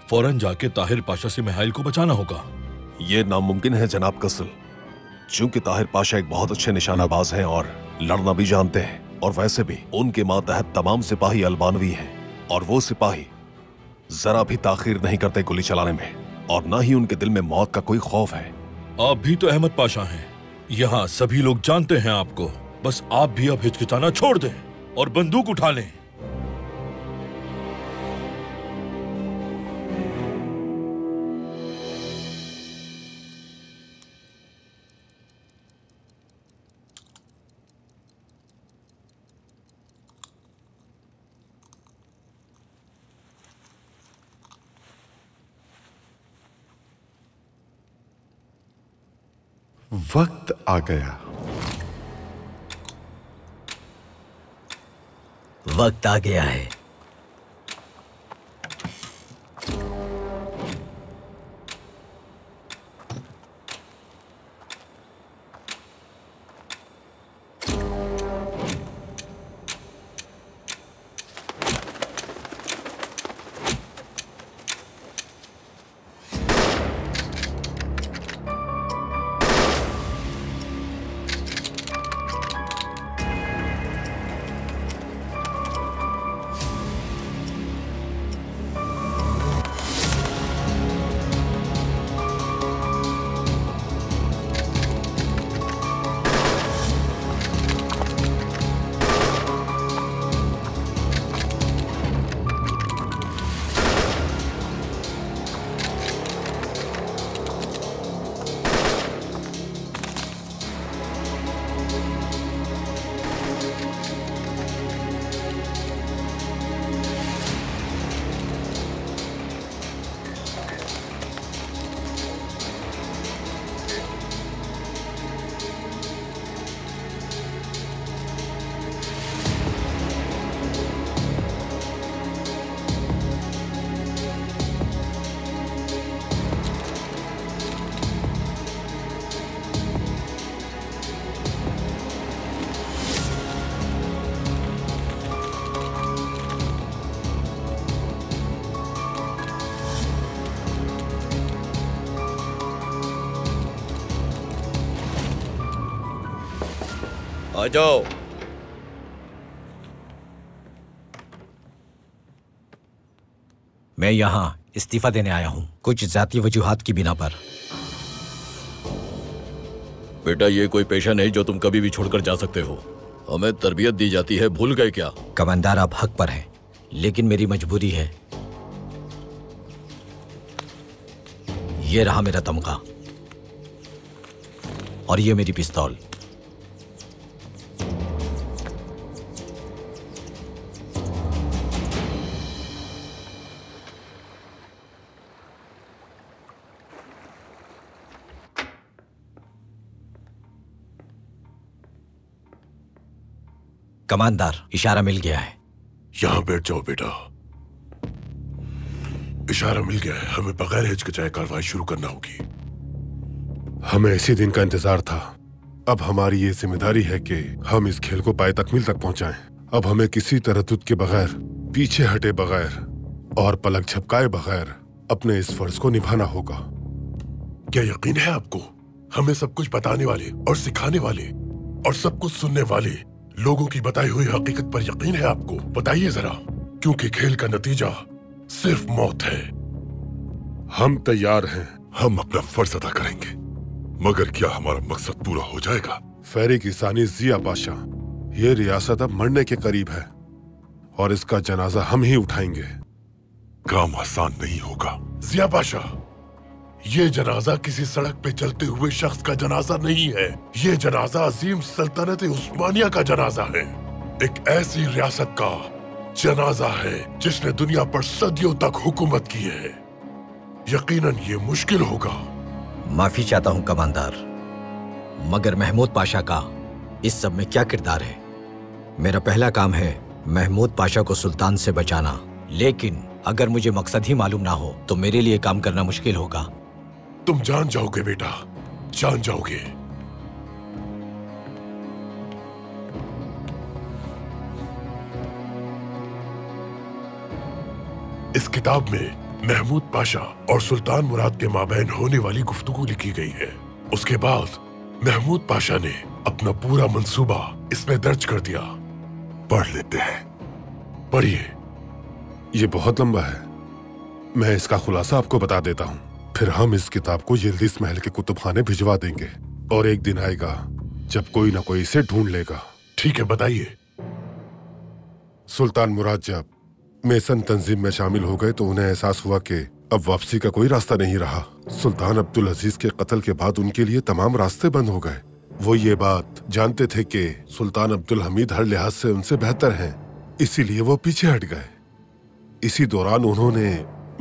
Speaker 11: फौरन जाके ताहिर पाशा से मिहाइल को बचाना होगा।
Speaker 10: ये नामुमकिन है जनाब कसल, चूंकि ताहिर पाशा एक बहुत अच्छे निशानाबाज हैं और लड़ना भी जानते हैं, और वैसे भी उनके मातहत तमाम सिपाही अल्बानवी हैं, और वो सिपाही जरा भी ताखीर नहीं करते गोली चलाने में, और न ही उनके दिल में मौत का कोई खौफ है।
Speaker 11: आप भी तो अहमद पाशा हैं। यहाँ सभी लोग जानते हैं आपको। बस आप भी अब हिचकिचाना छोड़ दें और बंदूक उठा लें।
Speaker 1: वक्त आ गया।
Speaker 19: वक्त आ गया है।
Speaker 20: आ जाओ।
Speaker 19: मैं यहाँ इस्तीफा देने आया हूँ, कुछ जाती वजूहात की बिना पर।
Speaker 20: बेटा, ये कोई पेशा नहीं जो तुम कभी भी छोड़कर जा सकते हो। हमें तरबियत दी जाती है, भूल गए क्या?
Speaker 19: कमांडर, आप हक पर हैं, लेकिन मेरी मजबूरी है। ये रहा मेरा तमगा और ये मेरी पिस्तौल। कमांडर, इशारा मिल गया है।
Speaker 3: यहां बैठ जाओ बेटा। इशारा मिल गया है, हमें बगैर हिचकिचाए कार्रवाई शुरू करना होगी।
Speaker 21: हमें इसी दिन का इंतजार था। अब हमारी ये जिम्मेदारी है कि हम इस खेल को पाए तकमील तक पहुंचाएं। अब हमें किसी तरद्दुद के बगैर, पीछे हटे बगैर और पलक झपकाए बगैर अपने इस फर्ज को निभाना होगा।
Speaker 3: क्या यकीन है आपको? हमें सब कुछ बताने वाले और सिखाने वाले और सब कुछ सुनने वाले लोगों की बताई हुई हकीकत पर यकीन है आपको? बताइए जरा, क्योंकि खेल का नतीजा सिर्फ मौत है।
Speaker 21: हम तैयार हैं।
Speaker 3: हम अपना फर्ज अदा करेंगे। मगर क्या हमारा मकसद पूरा हो जाएगा?
Speaker 21: फेरी किसानी जिया पाशा, ये रियासत अब मरने के करीब है और इसका जनाजा हम ही उठाएंगे।
Speaker 3: काम आसान नहीं होगा जिया पाशा। ये जनाजा किसी सड़क पे चलते हुए शख्स का जनाजा नहीं है। ये जनाजा अजीम सल्तनत उस्मानिया का जनाजा है। एक ऐसी रियासत का जनाजा है जिसने दुनिया पर सदियों तक हुकूमत की है। यकीनन ये मुश्किल होगा।
Speaker 19: माफी चाहता हूं कमांडर, मगर महमूद पाशा का इस सब में क्या किरदार है? मेरा पहला काम है महमूद पाशा को सुल्तान से बचाना, लेकिन अगर मुझे मकसद ही मालूम ना हो तो मेरे लिए काम करना मुश्किल होगा।
Speaker 3: तुम जान जाओगे बेटा, जान जाओगे। इस किताब में महमूद पाशा और सुल्तान मुराद के माबैन होने वाली गुफ्तगू लिखी गई है। उसके बाद महमूद पाशा ने अपना पूरा मंसूबा इसमें दर्ज कर दिया। पढ़ लेते हैं, पढ़िए।
Speaker 21: ये बहुत लंबा है, मैं इसका खुलासा आपको बता देता हूँ। फिर हम इस किताब को यिल्दिज महल के कुतुबखाने भिजवा देंगे और एक दिन आएगा जब कोई ना कोई इसे ढूंढ लेगा।
Speaker 3: ठीक है, बताइए।
Speaker 21: सुल्तान मुराद जब मेसन तंजीम में शामिल हो गए तो उन्हें एहसास हुआ कि अब वापसी का कोई रास्ता नहीं रहा। सुल्तान अब्दुल अजीज के कत्ल के बाद उनके लिए तमाम रास्ते बंद हो गए। वो ये बात जानते थे कि सुल्तान अब्दुल हमीद हर लिहाज से उनसे बेहतर हैं, इसीलिए वो पीछे हट गए। इसी दौरान उन्होंने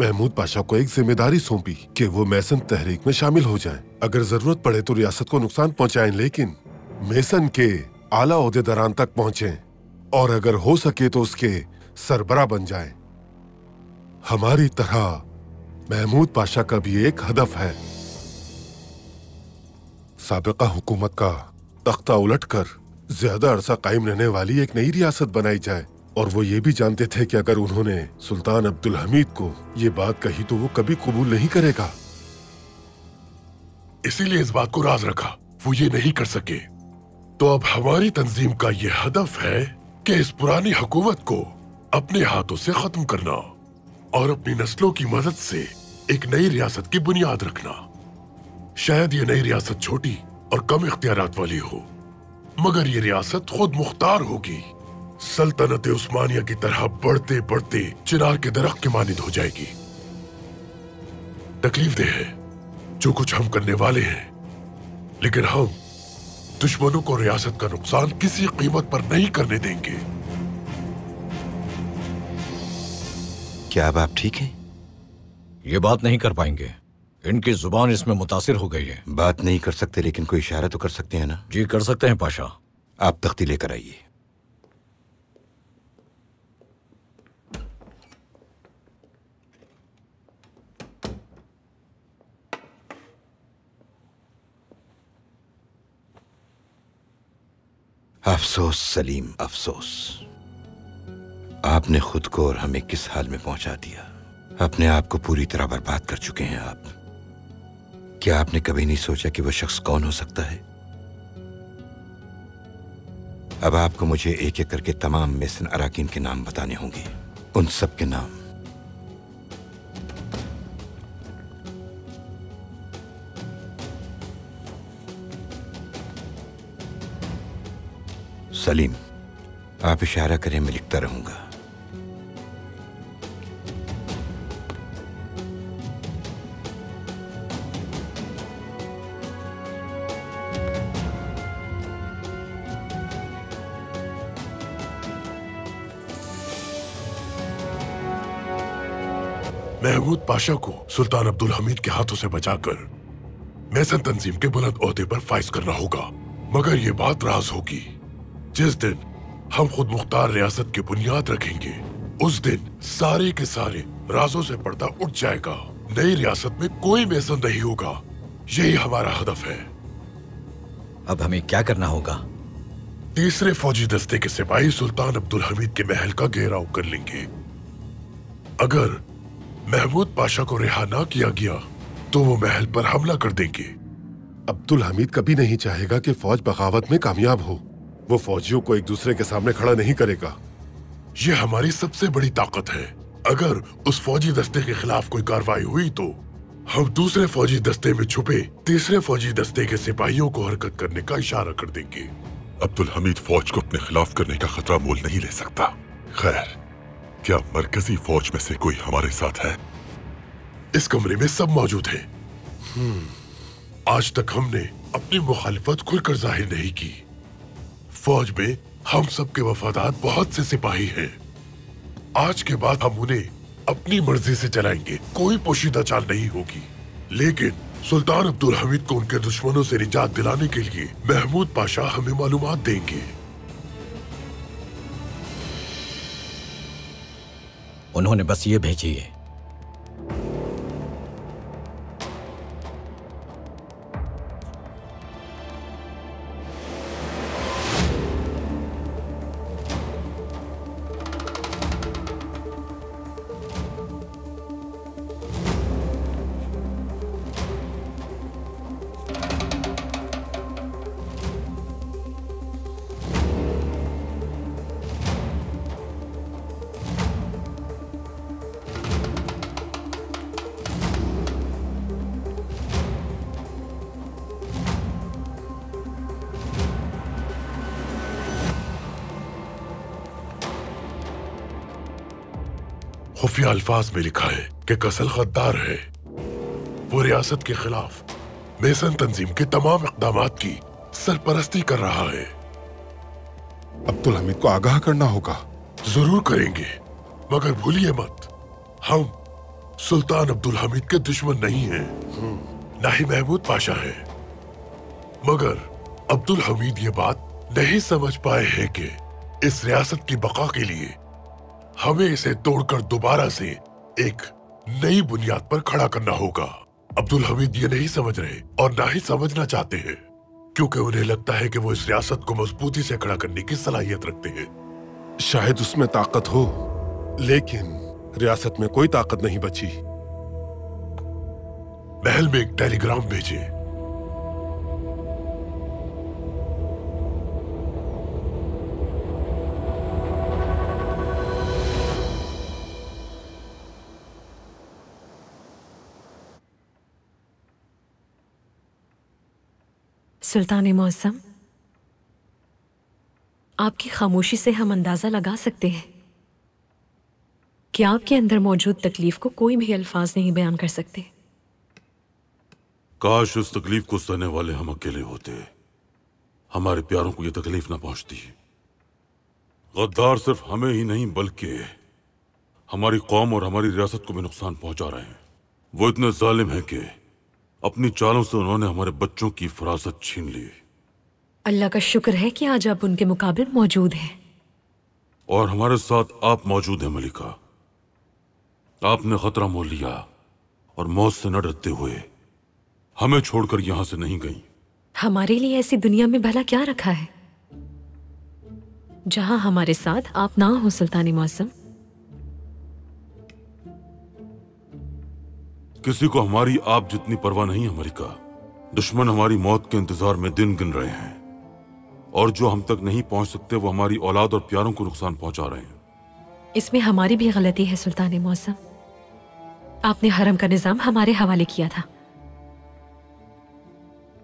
Speaker 21: महमूद पाशा को एक जिम्मेदारी सौंपी कि वो मेसन तहरीक में शामिल हो जाएं। अगर जरूरत पड़े तो रियासत को नुकसान पहुंचाएं, लेकिन मेसन के आला ओहदेदारान तक पहुंचें और अगर हो सके तो उसके सरबरा बन जाएं। हमारी तरह महमूद पाशा का भी एक हदफ है, साबिका हुकूमत का तख्ता उलटकर ज्यादा अरसा कायम रहने वाली एक नई रियासत बनाई जाए। और वो ये भी जानते थे कि अगर उन्होंने सुल्तान अब्दुल हमीद को ये बात कही तो वो कभी कबूल नहीं करेगा।
Speaker 3: इसीलिए इस बात को राज रखा, वो ये नहीं कर सके। तो अब हमारी तंजीम का ये हदफ है कि इस पुरानी हुकूमत को अपने हाथों से खत्म करना और अपनी नस्लों की मदद से एक नई रियासत की बुनियाद रखना। शायद ये नई रियासत छोटी और कम इख्तियारात वाली हो, मगर ये रियासत खुद मुख्तार होगी। सल्तनत उस्मानिया की तरह बढ़ते बढ़ते चिनार के दरख्त के मानिंद हो जाएगी। तकलीफ दे है जो कुछ हम करने वाले हैं, लेकिन हम दुश्मनों को रियासत का नुकसान किसी कीमत पर नहीं करने देंगे।
Speaker 9: क्या अब आप ठीक हैं?
Speaker 19: ये बात नहीं कर पाएंगे, इनकी जुबान इसमें मुतासिर हो गई है।
Speaker 9: बात नहीं कर सकते, लेकिन कोई इशारा तो कर सकते हैं ना?
Speaker 19: जी कर सकते हैं पाशा।
Speaker 9: आप तख्ती लेकर आइए। अफसोस सलीम, अफसोस। आपने खुद को और हमें किस हाल में पहुंचा दिया। अपने आप को पूरी तरह बर्बाद कर चुके हैं आप। क्या आपने कभी नहीं सोचा कि वो शख्स कौन हो सकता है? अब आपको मुझे एक एक करके तमाम मेसन अराकीन के नाम बताने होंगे, उन सब के नाम। सलीम, आप इशारा करें, मैं लिखता रहूंगा।
Speaker 3: महमूद पाशा को सुल्तान अब्दुल हमीद के हाथों से बचाकर मेसन तंजीम के बुलंद ओहदे पर फाइज करना होगा। मगर ये बात राज होगी। जिस दिन हम खुद मुख्तार रियासत की बुनियाद रखेंगे, उस दिन सारे के सारे राजों से पर्दा उठ जाएगा। नई रियासत में कोई मेसन नहीं होगा। यही हमारा हदफ है।
Speaker 19: अब हमें क्या करना होगा?
Speaker 3: तीसरे फौजी दस्ते के सिपाही सुल्तान अब्दुल हमीद के महल का घेराव कर लेंगे। अगर महमूद पाशा को रिहा ना किया गया तो वो महल पर हमला कर देंगे।
Speaker 21: अब्दुल हमीद कभी नहीं चाहेगा कि फौज बगावत में कामयाब हो। वो फौजियों को एक दूसरे के सामने खड़ा नहीं करेगा।
Speaker 3: ये हमारी सबसे बड़ी ताकत है। अगर उस फौजी दस्ते के खिलाफ कोई कार्रवाई हुई तो
Speaker 21: हम दूसरे फौजी दस्ते में छुपे तीसरे फौजी दस्ते के सिपाहियों को हरकत करने का इशारा कर देंगे। अब्दुल हमीद फौज को अपने खिलाफ करने का खतरा मोल नहीं ले सकता। खैर, क्या मरकजी फौज में से कोई हमारे साथ है? इस कमरे में सब मौजूद है। आज तक हमने अपनी मुखालिफत खुलकर जाहिर नहीं की। फौज में हम सबके वफादार बहुत से सिपाही हैं। आज के बाद हम उन्हें अपनी मर्जी से चलाएंगे, कोई पोशीदा चाल नहीं होगी। लेकिन सुल्तान अब्दुल हमीद को उनके दुश्मनों से निजात दिलाने के लिए महमूद पाशा हमें मालूमात देंगे।
Speaker 19: उन्होंने बस ये भेजी है।
Speaker 21: खुफिया अल्फाज में लिखा है कि कसल गद्दार है। वो रियासत के खिलाफ मेसन तंजीम के तमाम इक़दामात की सरपरस्ती कर रहा है। अब्दुल हमीद को आगाह करना होगा। जरूर करेंगे, मगर भूलिए मत, हम सुल्तान अब्दुल हमीद के दुश्मन नहीं हैं, ना ही महमूद पाशा है। मगर अब्दुल हमीद ये बात नहीं समझ पाए हैं कि इस रियासत की बका के लिए हमें इसे तोड़कर दोबारा से एक नई बुनियाद पर खड़ा करना होगा। अब्दुल हमीद ये नहीं समझ रहे और ना ही समझना चाहते हैं, क्योंकि उन्हें लगता है कि वो इस रियासत को मजबूती से खड़ा करने की सलाहियत रखते हैं। शायद उसमें ताकत हो, लेकिन रियासत में कोई ताकत नहीं बची। महल में एक टेलीग्राम भेजे।
Speaker 17: सुल्तान मौसम, आपकी खामोशी से हम अंदाजा लगा सकते हैं कि आपके अंदर मौजूद तकलीफ को कोई भी अल्फाज नहीं बयान कर सकते।
Speaker 6: काश इस तकलीफ को सहने वाले हम अकेले होते, हमारे प्यारों को यह तकलीफ ना पहुंचती। गद्दार सिर्फ हमें ही नहीं बल्कि हमारी कौम और हमारी रियासत को भी नुकसान पहुंचा रहे हैं। वो इतने जालिम हैं कि अपनी चालों से उन्होंने हमारे बच्चों की फरासत छीन ली।
Speaker 17: अल्लाह का शुक्र है कि आज आप उनके मुकाबले मौजूद हैं।
Speaker 6: और हमारे साथ आप मौजूद हैं मलिका। आपने खतरा मोल लिया और मौत से न डरते हुए हमें छोड़कर यहां से नहीं गई।
Speaker 17: हमारे लिए ऐसी दुनिया में भला क्या रखा है जहां हमारे साथ आप ना हो सुल्तान मौसम?
Speaker 6: किसी को हमारी आप जितनी परवाह नहीं है मलिका। दुश्मन हमारी मौत के इंतजार में दिन गिन रहे हैं, और जो हम तक नहीं पहुंच सकते वो हमारी औलाद और प्यारों को नुकसान पहुंचा रहे हैं।
Speaker 17: इसमें हमारी भी गलती है सुल्तान मौसम। आपने हरम का निजाम हमारे हवाले किया था।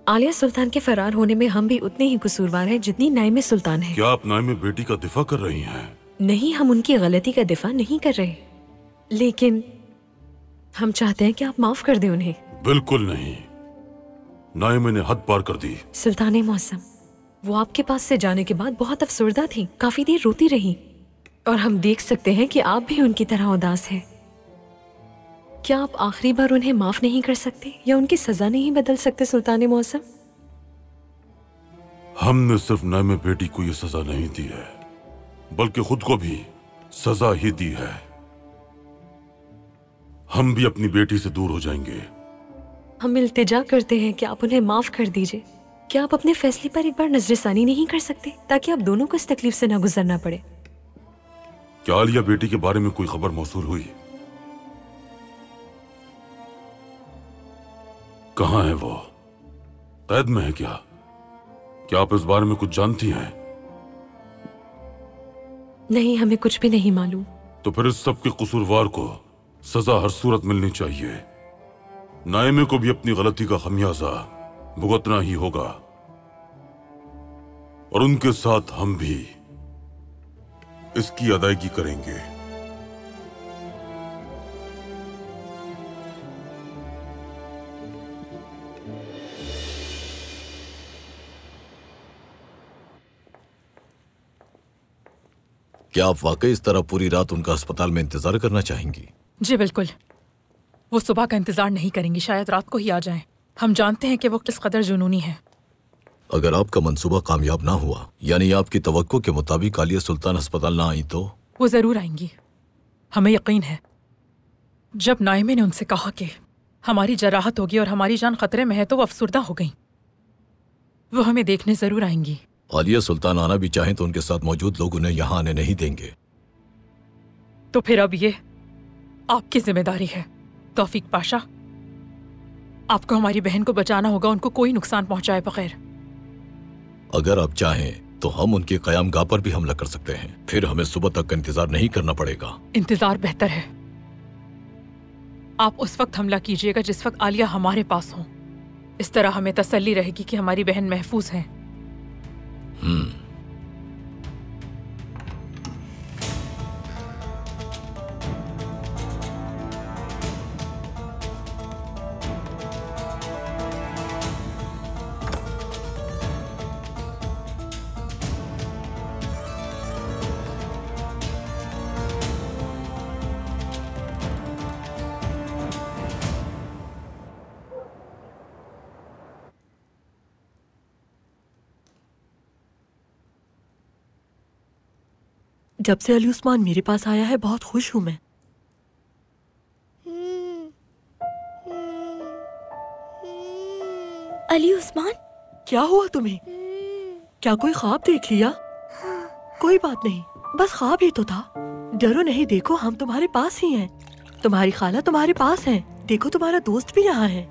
Speaker 17: आलिया सुल्तान के फरार होने में हम भी उतने ही कसूरवार हैं जितनी नाइम सुल्तान है।
Speaker 6: क्या आप नाइम बेटी का दिफा कर रही हैं?
Speaker 17: नहीं, हम उनकी गलती का दिफा नहीं कर रहे, लेकिन हम चाहते हैं कि आप माफ कर दें उन्हें।
Speaker 6: बिल्कुल नहीं, नाइम ने हद पार कर दी।
Speaker 17: सुल्तान मौसम, वो आपके पास से जाने के बाद बहुत अफसरदा थी, काफी देर रोती रही, और हम देख सकते हैं कि आप भी उनकी तरह उदास हैं। क्या आप आखिरी बार उन्हें माफ नहीं कर सकते या उनकी सजा नहीं बदल सकते सुल्तान मौसम?
Speaker 6: हमने सिर्फ नाइम बेटी को यह सजा नहीं दी है, बल्कि खुद को भी सजा ही दी है। हम भी अपनी बेटी से दूर हो जाएंगे।
Speaker 17: हम इल्तिजा करते हैं कि आप उन्हें माफ कर दीजिए। क्या आप अपने फैसले पर एक बार नजरसानी नहीं कर सकते, ताकि आप दोनों को इस तकलीफ से ना गुजरना पड़े?
Speaker 6: क्या आलिया बेटी के बारे में कोई खबर मौसूल हुई? कहाँ है वो? कैद में है क्या? क्या आप इस बारे में कुछ जानती हैं?
Speaker 17: नहीं, हमें कुछ भी नहीं मालूम।
Speaker 6: तो फिर इस सब के कसूरवार को सजा हर सूरत मिलनी चाहिए। नाइमे को भी अपनी गलती का खमियाजा भुगतना ही होगा, और उनके साथ हम भी इसकी अदायगी करेंगे।
Speaker 20: क्या आप वाकई इस तरह पूरी रात उनका अस्पताल में इंतजार करना चाहेंगी?
Speaker 15: जी बिल्कुल। वो सुबह का इंतजार नहीं करेंगी, शायद रात को ही आ जाएं। हम जानते हैं कि वो किस कदर जुनूनी है।
Speaker 20: अगर आपका मंसूबा कामयाब ना हुआ, यानी आपकी तवक्को के मुताबिक आलिया सुल्तान अस्पताल ना आई, तो
Speaker 15: वो जरूर आएंगी, हमें यकीन है। जब नाइमे ने उनसे कहा कि हमारी जराहत होगी और हमारी जान खतरे में है, तो वो अफसुर्दा हो गईं। वो हमें देखने जरूर आएंगी।
Speaker 20: आलिया सुल्तान आना भी चाहें तो उनके साथ मौजूद लोग उन्हें यहाँ आने नहीं देंगे।
Speaker 15: तो फिर अब ये आपकी जिम्मेदारी है तौफीक पाशा। आपको हमारी बहन को बचाना होगा, उनको कोई नुकसान पहुंचाए बगैर।
Speaker 20: अगर आप चाहें तो हम उनकी कयामगाह पर भी हमला कर सकते हैं, फिर हमें सुबह तक का इंतजार नहीं करना पड़ेगा।
Speaker 15: इंतजार बेहतर है। आप उस वक्त हमला कीजिएगा जिस वक्त आलिया हमारे पास हो। इस तरह हमें तसल्ली रहेगी कि हमारी बहन महफूज है।
Speaker 13: जब से अली उस्मान मेरे पास आया है, बहुत खुश हूं मैं।
Speaker 4: अली उस्मान,
Speaker 13: क्या हुआ तुम्हें? क्या कोई ख्वाब देख लिया? कोई बात नहीं, बस ख्वाब ही तो था। डरो नहीं, देखो हम तुम्हारे पास ही हैं। तुम्हारी खाला तुम्हारे पास है। देखो तुम्हारा दोस्त भी यहाँ है।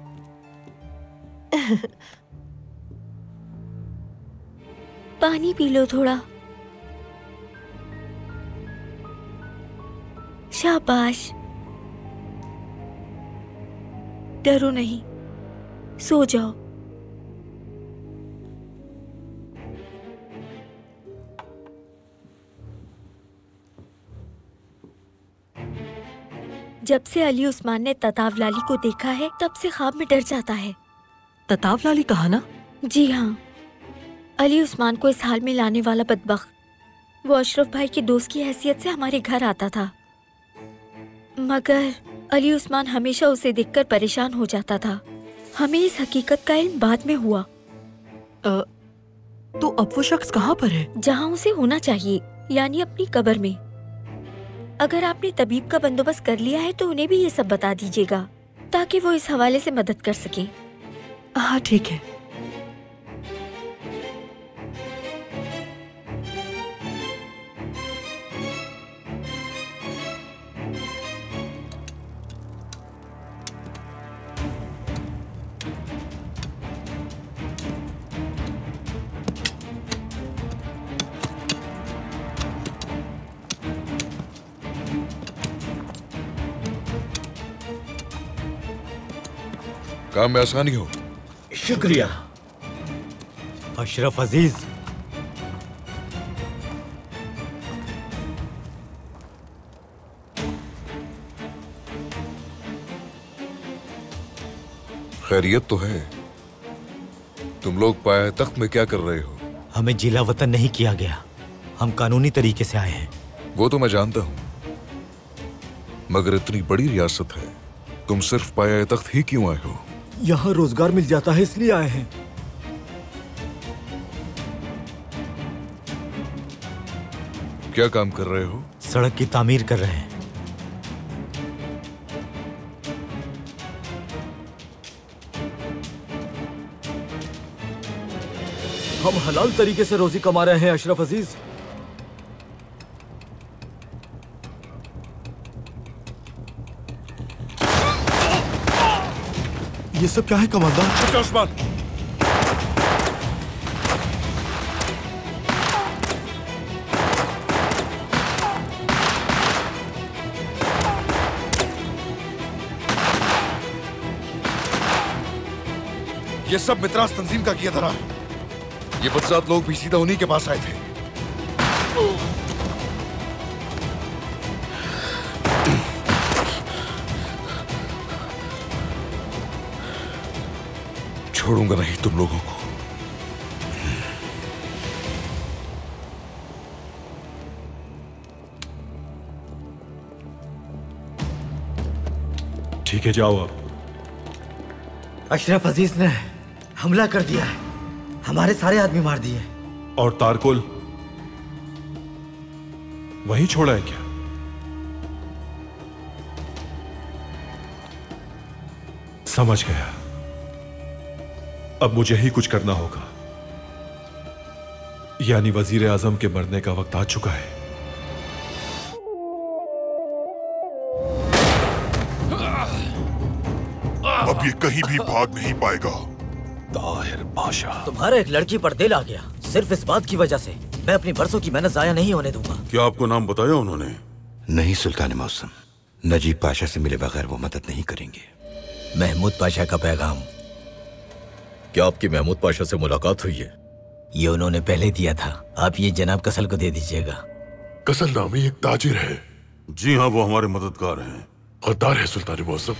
Speaker 4: पानी पी लो थोड़ा। शाबाश, डरो नहीं, सो जाओ। जब से अली उस्मान ने तताव लाली को देखा है, तब से ख्वाब में डर जाता है।
Speaker 13: तताव लाली कहा ना?
Speaker 4: जी हाँ, अली उस्मान को इस हाल में लाने वाला बदबख्त, वो अशरफ भाई के दोस्त की हैसियत से हमारे घर आता था, मगर अली उस्मान हमेशा उसे देखकर परेशान हो जाता था। हमें इस हकीकत का इल्म बाद में हुआ।
Speaker 13: तो अब वो शख्स कहाँ पर है?
Speaker 4: जहाँ उसे होना चाहिए, यानी अपनी कब्र में। अगर आपने तबीब का बंदोबस्त कर लिया है तो उन्हें भी ये सब बता दीजिएगा, ताकि वो इस हवाले से मदद कर सके।
Speaker 13: हाँ ठीक है।
Speaker 14: काम में आसानी हो।
Speaker 19: शुक्रिया अशरफ अजीज।
Speaker 14: खैरियत तो है। तुम लोग पाए तख्त में क्या कर रहे हो?
Speaker 19: हमें जिला वतन नहीं किया गया, हम कानूनी तरीके से आए हैं।
Speaker 14: वो तो मैं जानता हूं, मगर इतनी बड़ी रियासत है, तुम सिर्फ पाया तख्त ही क्यों आए हो?
Speaker 19: यहाँ रोजगार मिल जाता है इसलिए आए हैं।
Speaker 14: क्या काम कर रहे हो?
Speaker 19: सड़क की तामीर कर रहे हैं। हम हलाल तरीके से रोजी कमा रहे हैं अशरफ अजीज।
Speaker 18: ये सब क्या है कमांडर?
Speaker 11: उस्मान,
Speaker 3: ये सब मित्रास तंजीम का किया धरा है। ये बदजात लोग भी सीधा उन्हीं के पास आए थे। छोड़ूंगा नहीं तुम लोगों को।
Speaker 10: ठीक है, जाओ अब।
Speaker 7: अशरफ अजीज ने हमला कर दिया है, हमारे सारे आदमी मार दिए।
Speaker 10: और तारकुल वहीं छोड़ा है क्या? समझ गया। अब मुझे ही कुछ करना होगा। यानी वजीर आजम के मरने का वक्त आ चुका है।
Speaker 3: अब ये कहीं भी भाग नहीं पाएगा।
Speaker 10: ताहिर पाशा,
Speaker 7: तुम्हारा एक लड़की पर दिल आ गया सिर्फ इस बात की वजह से। मैं अपनी बरसों की मेहनत जाया नहीं होने दूंगा।
Speaker 6: क्या आपको नाम बताया उन्होंने?
Speaker 9: नहीं सुल्तान मौसम, नजीब पाशा से मिले बगैर वो मदद नहीं करेंगे।
Speaker 19: महमूद पाशा का पैगाम।
Speaker 20: क्या आपकी महमूद पाशा से मुलाकात हुई है?
Speaker 19: ये उन्होंने पहले दिया था, आप ये जनाब कसल को दे दीजिएगा।
Speaker 3: कसल नामी एक ताजिर है।
Speaker 6: जी हाँ, वो हमारे मददगार हैं।
Speaker 3: गद्दार है सुल्तान मौसम।